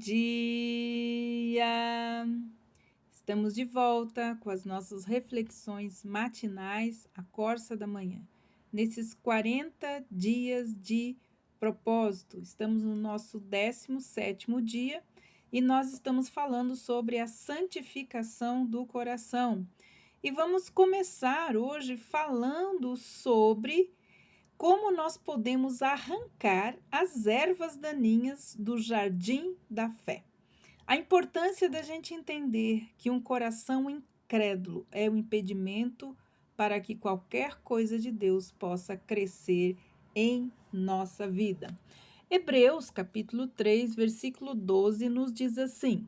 dia! Estamos de volta com as nossas reflexões matinais, a Corsa da Manhã. Nesses 40 dias de propósito, estamos no nosso 17º dia e nós estamos falando sobre a santificação do coração. E vamos começar hoje falando sobre como nós podemos arrancar as ervas daninhas do jardim da fé. A importância da gente entender que um coração incrédulo é um impedimento para que qualquer coisa de Deus possa crescer em nossa vida. Hebreus, capítulo 3, versículo 12, nos diz assim: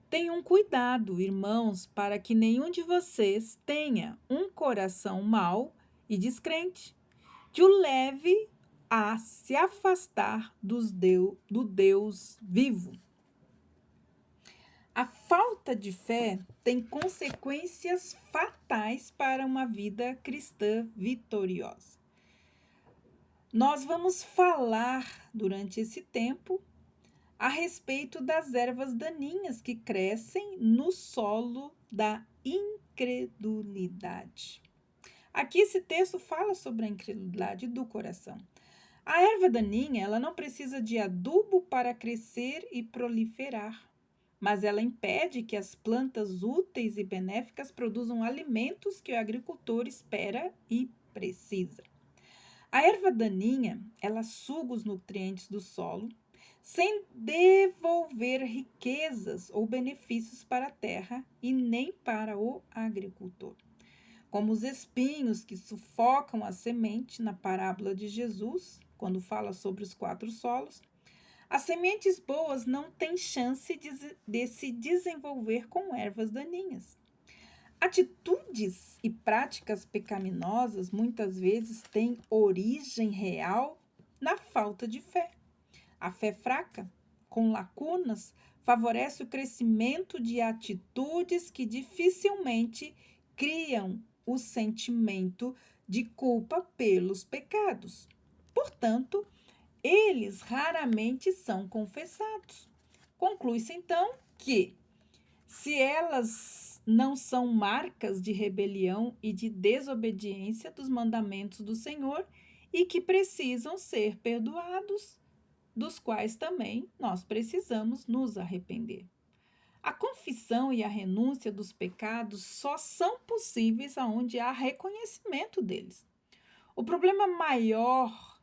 Tenham cuidado, irmãos, para que nenhum de vocês tenha um coração mau e descrente, que o leve a se afastar do Deus vivo. A falta de fé tem consequências fatais para uma vida cristã vitoriosa. Nós vamos falar durante esse tempo a respeito das ervas daninhas que crescem no solo da incredulidade. Aqui esse texto fala sobre a incredulidade do coração. A erva daninha, ela não precisa de adubo para crescer e proliferar, mas ela impede que as plantas úteis e benéficas produzam alimentos que o agricultor espera e precisa. A erva daninha, ela suga os nutrientes do solo, sem devolver riquezas ou benefícios para a terra e nem para o agricultor. Como os espinhos que sufocam a semente na parábola de Jesus, quando fala sobre os 4 solos, as sementes boas não têm chance de se desenvolver com ervas daninhas. Atitudes e práticas pecaminosas muitas vezes têm origem real na falta de fé. A fé fraca, com lacunas, favorece o crescimento de atitudes que dificilmente criam o sentimento de culpa pelos pecados. Portanto, eles raramente são confessados. Conclui-se, então, que, se elas não são marcas de rebelião e de desobediência dos mandamentos do Senhor e que precisam ser perdoados, dos quais também nós precisamos nos arrepender. A confissão e a renúncia dos pecados só são possíveis onde há reconhecimento deles. O problema maior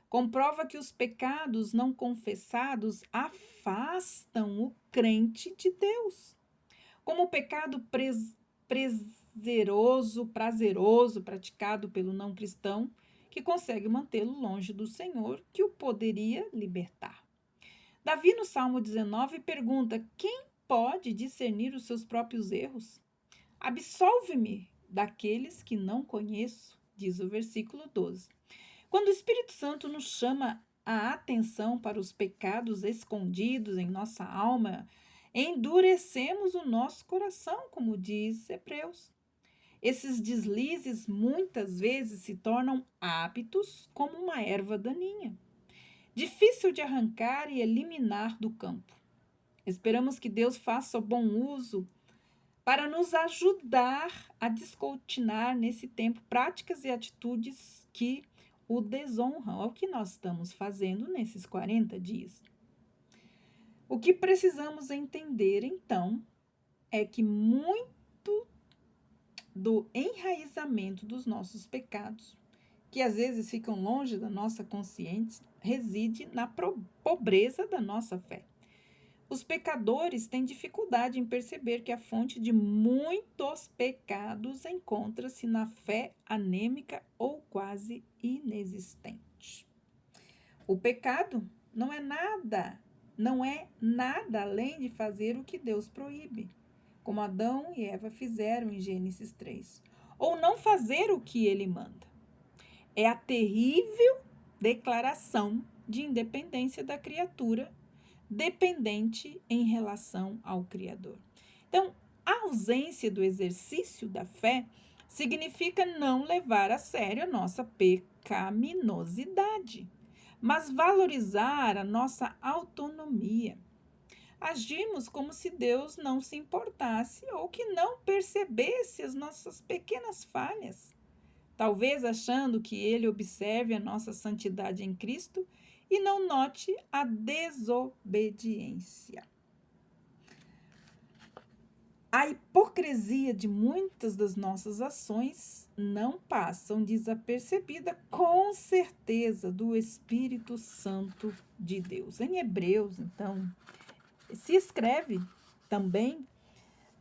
comprova que os pecados não confessados afastam o crente de Deus. Como o pecado prazeroso praticado pelo não cristão, que consegue mantê-lo longe do Senhor, que o poderia libertar. Davi, no Salmo 19, pergunta: quem pode discernir os seus próprios erros? Absolve-me daqueles que não conheço, diz o versículo 12. Quando o Espírito Santo nos chama a atenção para os pecados escondidos em nossa alma, endurecemos o nosso coração, como diz Hebreus. Esses deslizes muitas vezes se tornam hábitos como uma erva daninha, difícil de arrancar e eliminar do campo. Esperamos que Deus faça o bom uso para nos ajudar a descortinar nesse tempo práticas e atitudes que o desonram. É o que nós estamos fazendo nesses 40 dias. O que precisamos entender, então, é que muito do enraizamento dos nossos pecados, que às vezes ficam longe da nossa consciência, reside na pobreza da nossa fé. Os pecadores têm dificuldade em perceber que a fonte de muitos pecados encontra-se na fé anêmica ou quase inexistente. O pecado não é nada além de fazer o que Deus proíbe, como Adão e Eva fizeram em Gênesis 3, ou não fazer o que ele manda. É a terrível declaração de independência da criatura, dependente em relação ao Criador. Então, a ausência do exercício da fé significa não levar a sério a nossa pecaminosidade, mas valorizar a nossa autonomia. Agimos como se Deus não se importasse ou que não percebesse as nossas pequenas falhas, talvez achando que ele observe a nossa santidade em Cristo e não note a desobediência. A hipocrisia de muitas das nossas ações não passam desapercebida, com certeza, do Espírito Santo de Deus. Em Hebreus, então, se escreve também,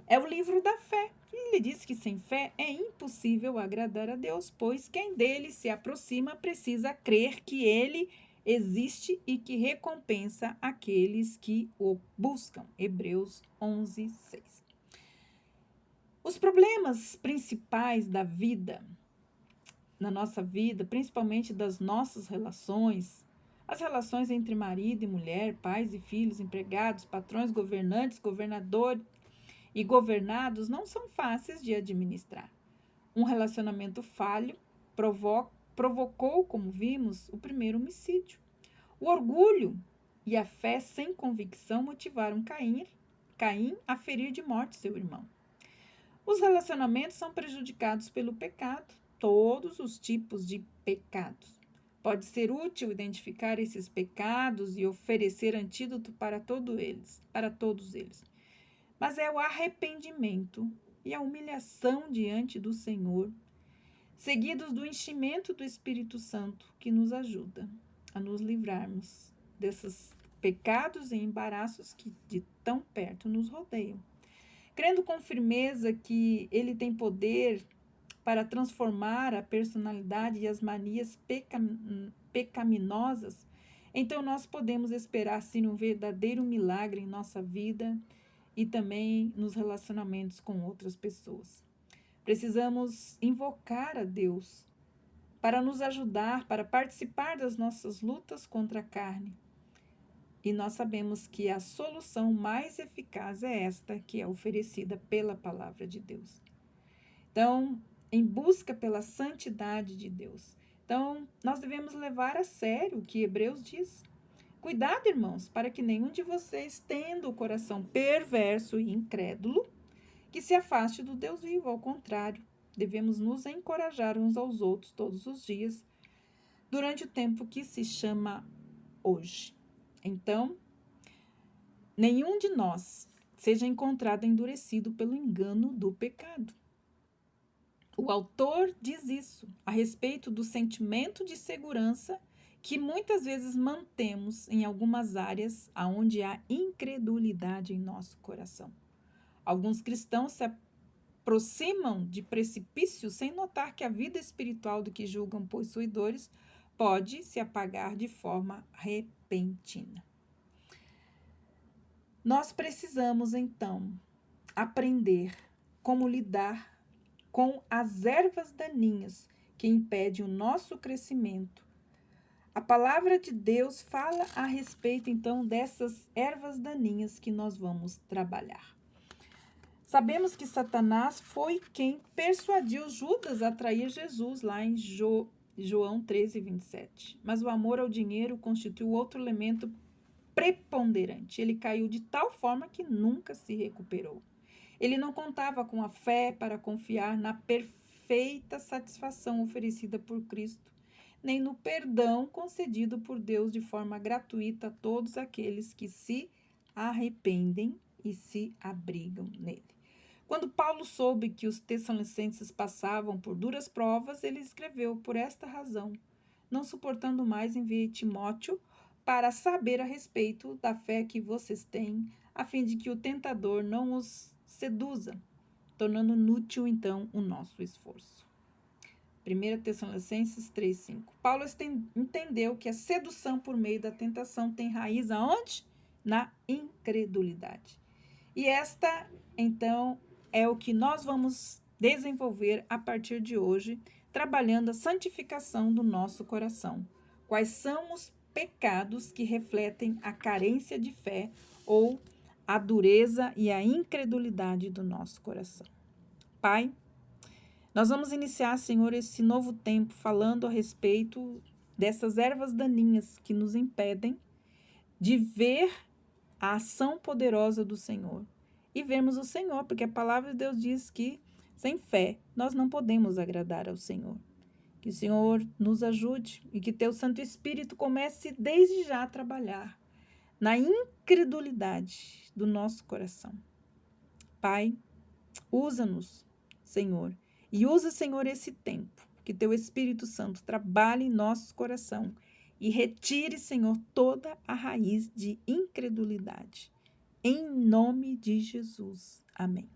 é o livro da fé. Ele diz que sem fé é impossível agradar a Deus, pois quem dele se aproxima precisa crer que ele existe e que recompensa aqueles que o buscam. Hebreus 11, 6. Os problemas principais da vida, na nossa vida, principalmente das nossas relações, as relações entre marido e mulher, pais e filhos, empregados, patrões, governantes, governador e governados, não são fáceis de administrar. Um relacionamento falho provocou, como vimos, o primeiro homicídio. O orgulho e a fé sem convicção motivaram Caim a ferir de morte seu irmão. Os relacionamentos são prejudicados pelo pecado, todos os tipos de pecados. Pode ser útil identificar esses pecados e oferecer antídoto para todos eles. Mas é o arrependimento e a humilhação diante do Senhor, seguidos do enchimento do Espírito Santo, que nos ajuda a nos livrarmos desses pecados e embaraços que de tão perto nos rodeiam. Crendo com firmeza que ele tem poder para transformar a personalidade e as manias pecaminosas, então nós podemos esperar sim um verdadeiro milagre em nossa vida e também nos relacionamentos com outras pessoas. Precisamos invocar a Deus para nos ajudar, para participar das nossas lutas contra a carne. E nós sabemos que a solução mais eficaz é esta, que é oferecida pela palavra de Deus. Então, em busca pela santidade de Deus. Então, nós devemos levar a sério o que Hebreus diz. Cuidado, irmãos, para que nenhum de vocês, tendo o coração perverso e incrédulo, que se afaste do Deus vivo. Ao contrário, devemos nos encorajar uns aos outros todos os dias, durante o tempo que se chama hoje. Então, nenhum de nós seja encontrado endurecido pelo engano do pecado. O autor diz isso a respeito do sentimento de segurança que muitas vezes mantemos em algumas áreas onde há incredulidade em nosso coração. Alguns cristãos se aproximam de precipícios sem notar que a vida espiritual do que julgam possuidores pode se apagar de forma repentina. Nós precisamos, então, aprender como lidar com as ervas daninhas que impedem o nosso crescimento. A palavra de Deus fala a respeito, então, dessas ervas daninhas que nós vamos trabalhar. Sabemos que Satanás foi quem persuadiu Judas a trair Jesus, lá em João 13, 27. Mas o amor ao dinheiro constitui outro elemento preponderante. Ele caiu de tal forma que nunca se recuperou. Ele não contava com a fé para confiar na perfeita satisfação oferecida por Cristo, nem no perdão concedido por Deus de forma gratuita a todos aqueles que se arrependem e se abrigam nele. Quando Paulo soube que os tessalonicenses passavam por duras provas, ele escreveu: por esta razão, não suportando mais, enviei Timóteo para saber a respeito da fé que vocês têm, a fim de que o tentador não os seduza, tornando inútil, então, o nosso esforço. 1 Tessalonicenses 3,5. Paulo entendeu que a sedução por meio da tentação tem raiz aonde? Na incredulidade. E esta, então, é o que nós vamos desenvolver a partir de hoje, trabalhando a santificação do nosso coração. Quais são os pecados que refletem a carência de fé ou a dureza e a incredulidade do nosso coração? Pai, nós vamos iniciar, Senhor, esse novo tempo falando a respeito dessas ervas daninhas que nos impedem de ver a ação poderosa do Senhor e vermos o Senhor, porque a palavra de Deus diz que sem fé nós não podemos agradar ao Senhor. Que o Senhor nos ajude e que teu Santo Espírito comece desde já a trabalhar na incredulidade do nosso coração. Pai, usa-nos, Senhor, e usa, Senhor, esse tempo, que teu Espírito Santo trabalhe em nosso coração e retire, Senhor, toda a raiz de incredulidade. Em nome de Jesus. Amém.